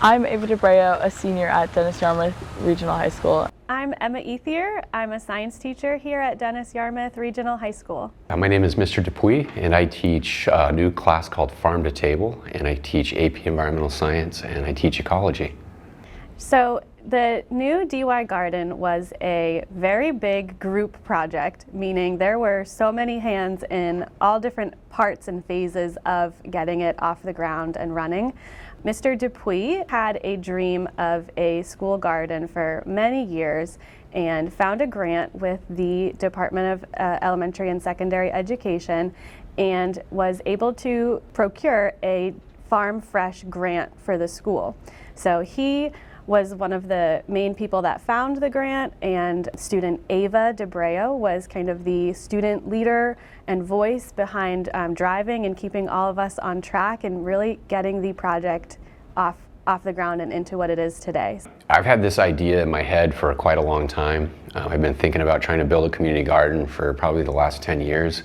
I'm Ava DeBreo, a senior at Dennis Yarmouth Regional High School. I'm Emma Ethier. I'm a science teacher here at Dennis Yarmouth Regional High School. My name is Mr. Dupuy, and I teach a new class called Farm to Table, and I teach AP Environmental Science, and I teach ecology. So the new DY Garden was a very big group project, meaning there were so many hands in all different parts and phases of getting it off the ground and running. Mr. Dupuy had a dream of a school garden for many years and found a grant with the Department of Elementary and Secondary Education and was able to procure a Farm Fresh grant for the school. So he was one of the main people that found the grant, and student Ava DeBreo was kind of the student leader and voice behind driving and keeping all of us on track and really getting the project off the ground and into what it is today. I've had this idea in my head for quite a long time. I've been thinking about trying to build a community garden for probably the last 10 years,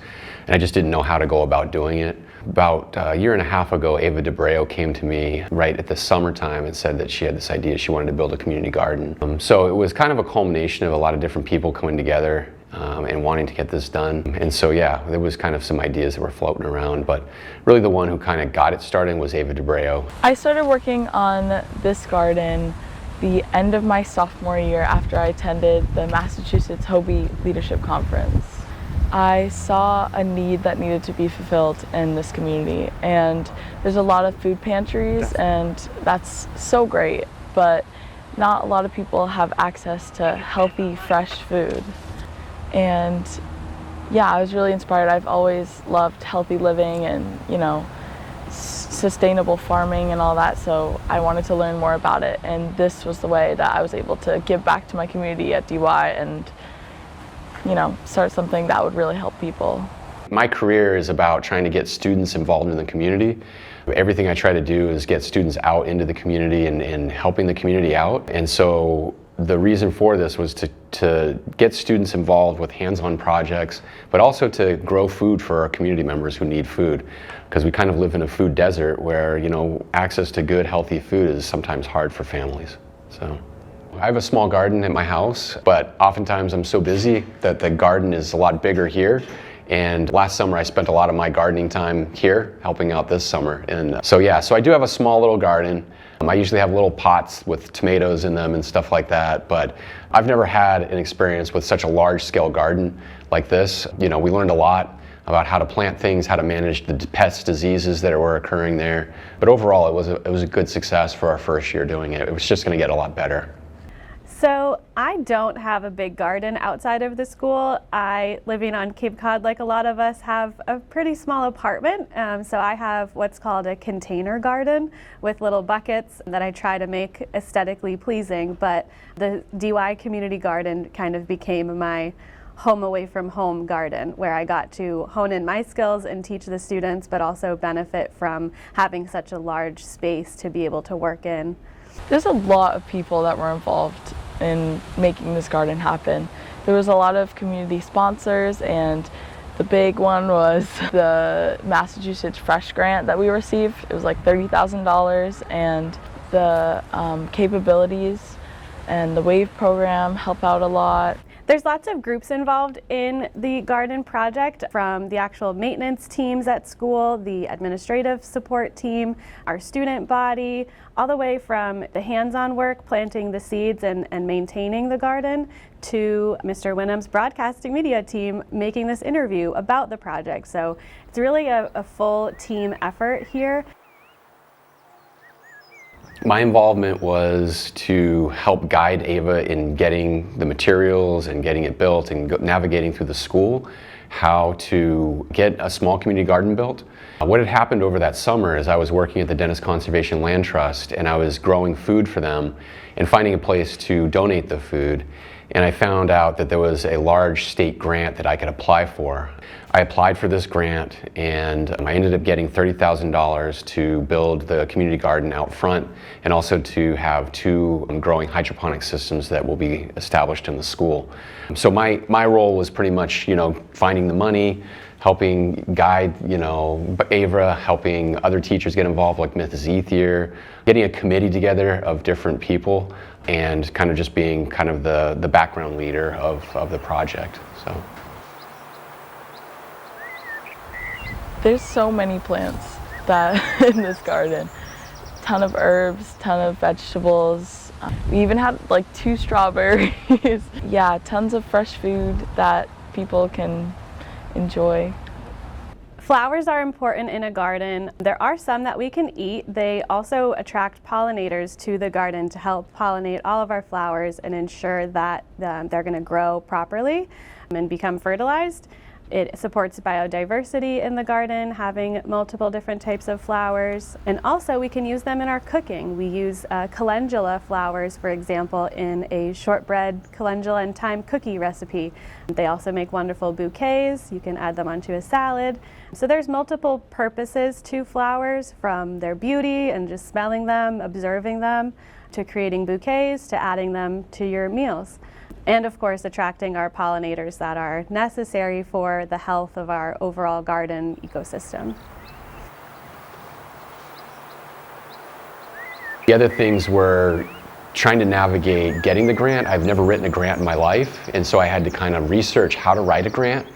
and I just didn't know how to go about doing it. About a year and a half ago, Ava DeBreo came to me right at the summertime and said that she had this idea she wanted to build a community garden. So it was kind of a culmination of a lot of different people coming together and wanting to get this done. And so yeah, there was kind of some ideas that were floating around, but really the one who kind of got it started was Ava DeBreo. I started working on this garden the end of my sophomore year after I attended the Massachusetts Hobie Leadership Conference. I saw a need that needed to be fulfilled in this community, and there's a lot of food pantries, and that's so great, but not a lot of people have access to healthy, fresh food. And yeah, I was really inspired. I've always loved healthy living and, sustainable farming and all that, so I wanted to learn more about it, and this was the way that I was able to give back to my community at DY and start something that would really help people. My career is about trying to get students involved in the community. Everything I try to do is get students out into the community and helping the community out. And so the reason for this was to get students involved with hands-on projects, but also to grow food for our community members who need food. Because we kind of live in a food desert where, access to good, healthy food is sometimes hard for families. So I have a small garden at my house, but oftentimes I'm so busy that the garden is a lot bigger here. And last summer I spent a lot of my gardening time here, helping out this summer. And so I do have a small little garden. I usually have little pots with tomatoes in them and stuff like that, but I've never had an experience with such a large-scale garden like this. We learned a lot about how to plant things, how to manage the pest diseases that were occurring there. But overall, it was a good success for our first year doing it. It was just going to get a lot better. So I don't have a big garden outside of the school. Living on Cape Cod, like a lot of us, have a pretty small apartment. So I have what's called a container garden with little buckets that I try to make aesthetically pleasing. But the DY community garden kind of became my home away from home garden, where I got to hone in my skills and teach the students, but also benefit from having such a large space to be able to work in. There's a lot of people that were involved in making this garden happen. There was a lot of community sponsors, and the big one was the Massachusetts Fresh grant that we received. It was like $30,000, and the capabilities and the WAVE program help out a lot. There's lots of groups involved in the garden project, from the actual maintenance teams at school, the administrative support team, our student body, all the way from the hands-on work, planting the seeds and maintaining the garden, to Mr. Winham's broadcasting media team making this interview about the project. So it's really a full team effort here. My involvement was to help guide Ava in getting the materials and getting it built and navigating through the school, how to get a small community garden built. What had happened over that summer is I was working at the Dennis Conservation Land Trust, and I was growing food for them and finding a place to donate the food. And I found out that there was a large state grant that I could apply for. I applied for this grant, and I ended up getting $30,000 to build the community garden out front, and also to have 2 growing hydroponic systems that will be established in the school. So my role was pretty much, finding the money, helping guide, Avra, helping other teachers get involved like Mrs. Ethier, getting a committee together of different people, and kind of just being kind of the background leader of the project. So. There's so many plants that in this garden. Ton of herbs, ton of vegetables. We even had like 2 strawberries. Yeah, tons of fresh food that people can enjoy. Flowers are important in a garden. There are some that we can eat. They also attract pollinators to the garden to help pollinate all of our flowers and ensure that they're going to grow properly and become fertilized. It supports biodiversity in the garden, having multiple different types of flowers. And also we can use them in our cooking. We use calendula flowers, for example, in a shortbread calendula and thyme cookie recipe. They also make wonderful bouquets. You can add them onto a salad. So there's multiple purposes to flowers, from their beauty and just smelling them, observing them, to creating bouquets, to adding them to your meals. And of course, attracting our pollinators that are necessary for the health of our overall garden ecosystem. The other things were trying to navigate getting the grant. I've never written a grant in my life, and so I had to kind of research how to write a grant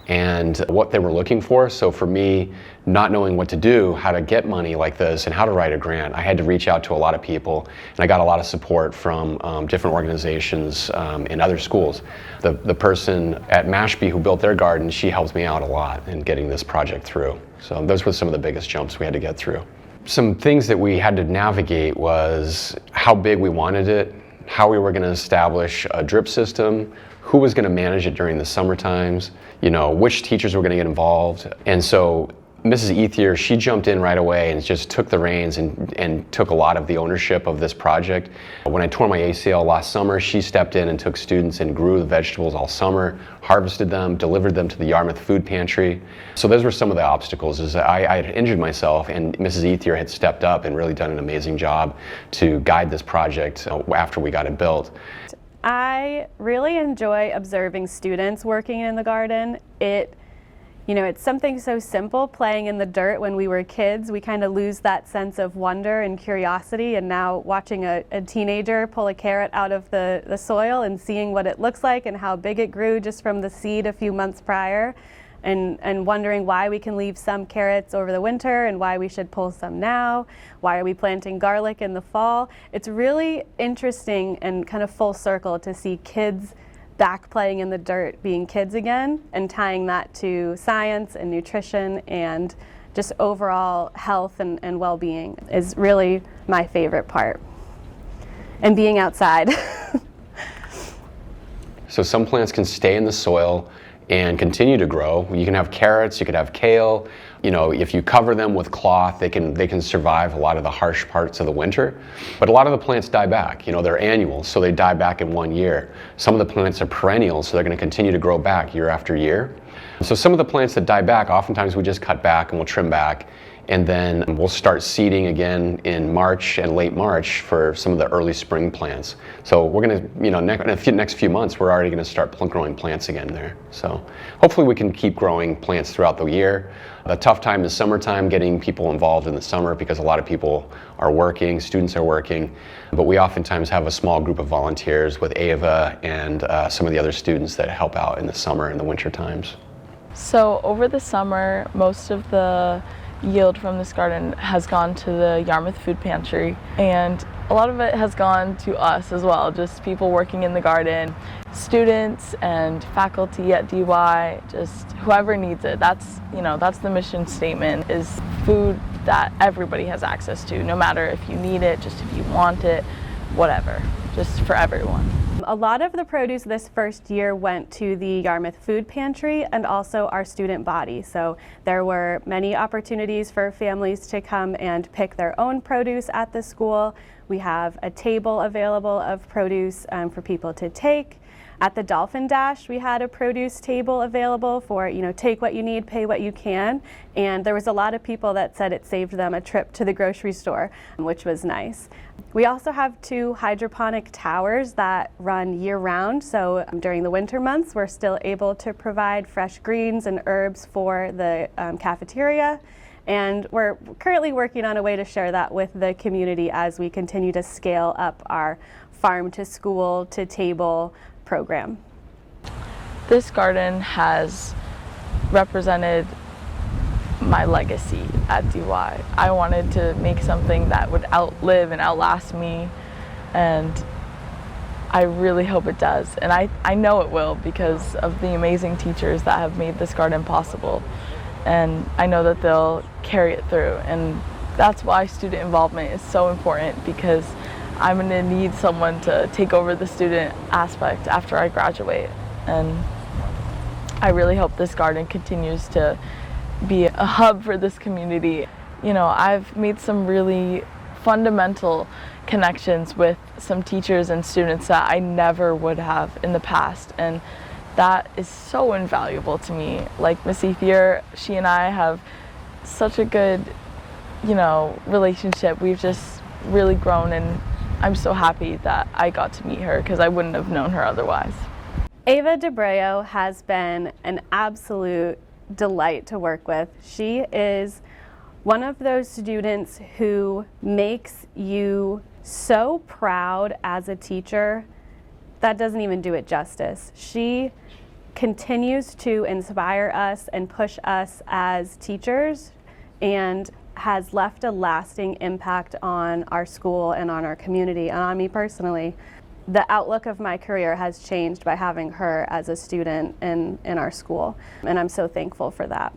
and what they were looking for. So for me, not knowing what to do, how to get money like this and how to write a grant, I had to reach out to a lot of people, and I got a lot of support from different organizations in other schools. The person at Mashpee who built their garden, she helped me out a lot in getting this project through. So those were some of the biggest jumps we had to get through. Some things that we had to navigate was how big we wanted it, how we were going to establish a drip system, who was going to manage it during the summer times, which teachers were going to get involved. And so Mrs. Ethier, she jumped in right away and just took the reins and took a lot of the ownership of this project. When I tore my ACL last summer, she stepped in and took students and grew the vegetables all summer, harvested them, delivered them to the Yarmouth Food Pantry. So those were some of the obstacles. Is I had injured myself, and Mrs. Ethier had stepped up and really done an amazing job to guide this project after we got it built. I really enjoy observing students working in the garden. It's something so simple, playing in the dirt when we were kids. We kind of lose that sense of wonder and curiosity, and now watching a teenager pull a carrot out of the soil and seeing what it looks like and how big it grew just from the seed a few months prior, and wondering why we can leave some carrots over the winter and why we should pull some now. Why are we planting garlic in the fall? It's really interesting and kind of full circle to see kids back playing in the dirt, being kids again, and tying that to science and nutrition and just overall health and well-being is really my favorite part. And being outside. So some plants can stay in the soil and continue to grow. You can have carrots, you could have kale. If you cover them with cloth, they can survive a lot of the harsh parts of the winter. But a lot of the plants die back. They're annuals, so they die back in 1 year. Some of the plants are perennials, so they're going to continue to grow back year after year. So some of the plants that die back, oftentimes we just cut back and we'll trim back, and then we'll start seeding again in March and late March for some of the early spring plants. So we're going to, in the next few months, we're already going to start growing plants again there. So hopefully we can keep growing plants throughout the year. The tough time is summertime, getting people involved in the summer, because a lot of people are working, students are working. But we oftentimes have a small group of volunteers with Ava and some of the other students that help out in the summer and the winter times. So over the summer, most of the yield from this garden has gone to the Yarmouth Food Pantry, and a lot of it has gone to us as well, just people working in the garden, students and faculty at DY, just whoever needs it. That's the mission statement, is food that everybody has access to, no matter if you need it, just if you want it, whatever, just for everyone. A lot of the produce this first year went to the Yarmouth Food Pantry and also our student body. So there were many opportunities for families to come and pick their own produce at the school. We have a table available of produce for people to take. At the Dolphin Dash, we had a produce table available for, take what you need, pay what you can. And there was a lot of people that said it saved them a trip to the grocery store, which was nice. We also have 2 hydroponic towers that run year-round, so during the winter months we're still able to provide fresh greens and herbs for the cafeteria, and we're currently working on a way to share that with the community as we continue to scale up our farm to school to table program. This garden has represented my legacy at DY. I wanted to make something that would outlive and outlast me, and I really hope it does. And I know it will because of the amazing teachers that have made this garden possible. And I know that they'll carry it through. And that's why student involvement is so important, because I'm going to need someone to take over the student aspect after I graduate. And I really hope this garden continues to be a hub for this community. I've made some really fundamental connections with some teachers and students that I never would have in the past, and that is so invaluable to me. Like Miss Ethier, she and I have such a good, relationship. We've just really grown, and I'm so happy that I got to meet her because I wouldn't have known her otherwise. Ava DeBreo has been an absolute delight to work with. She is one of those students who makes you so proud as a teacher that doesn't even do it justice. She continues to inspire us and push us as teachers, and has left a lasting impact on our school and on our community and on me personally. The outlook of my career has changed by having her as a student in our school, and I'm so thankful for that.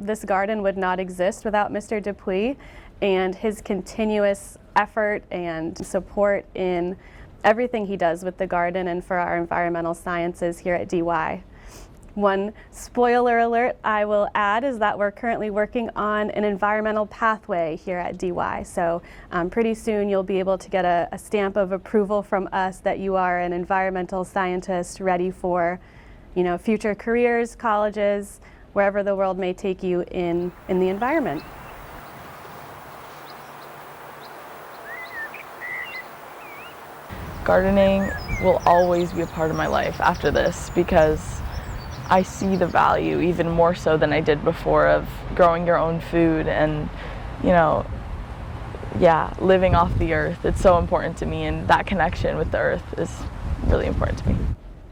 This garden would not exist without Mr. Dupuis and his continuous effort and support in everything he does with the garden and for our environmental sciences here at DY. One spoiler alert I will add is that we're currently working on an environmental pathway here at DY. So pretty soon you'll be able to get a stamp of approval from us that you are an environmental scientist ready for, future careers, colleges, wherever the world may take you in the environment. Gardening will always be a part of my life after this, because I see the value even more so than I did before of growing your own food and, living off the earth. It's so important to me, and that connection with the earth is really important to me.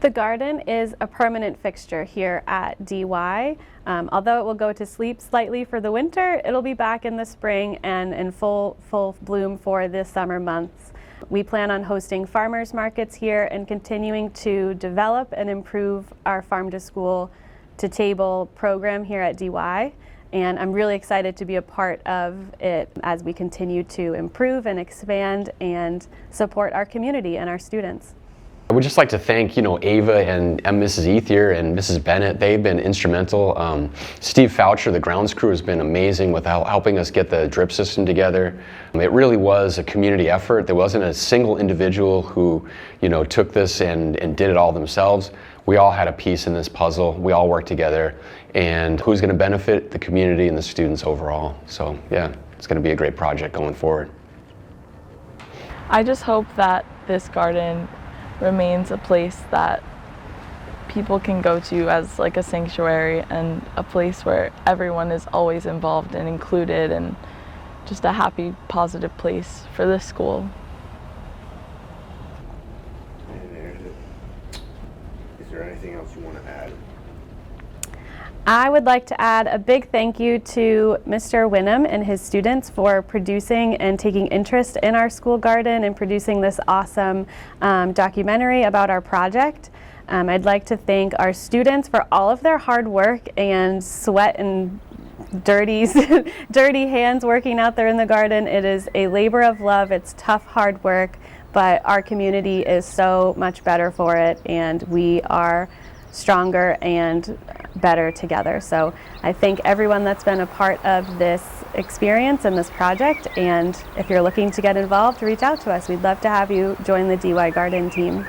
The garden is a permanent fixture here at DY. Although it will go to sleep slightly for the winter, it'll be back in the spring and in full bloom for the summer months. We plan on hosting farmers markets here and continuing to develop and improve our farm to school to table program here at DY. And I'm really excited to be a part of it as we continue to improve and expand and support our community and our students. I would just like to thank, Ava and Mrs. Ethier and Mrs. Bennett. They've been instrumental. Steve Foucher, the grounds crew, has been amazing with helping us get the drip system together. It really was a community effort. There wasn't a single individual who, took this and did it all themselves. We all had a piece in this puzzle. We all worked together, and who's going to benefit? The community and the students overall. So yeah, it's going to be a great project going forward. I just hope that this garden remains a place that people can go to as like a sanctuary, and a place where everyone is always involved and included, and just a happy, positive place for this school. Is there anything else you want to add? I would like to add a big thank you to Mr. Winham and his students for producing and taking interest in our school garden and producing this awesome documentary about our project. I'd like to thank our students for all of their hard work and sweat and dirty hands working out there in the garden. It is a labor of love. It's tough, hard work, but our community is so much better for it, and we are stronger and better together. So I thank everyone that's been a part of this experience and this project, and if you're looking to get involved, reach out to us. We'd love to have you join the DY Garden team.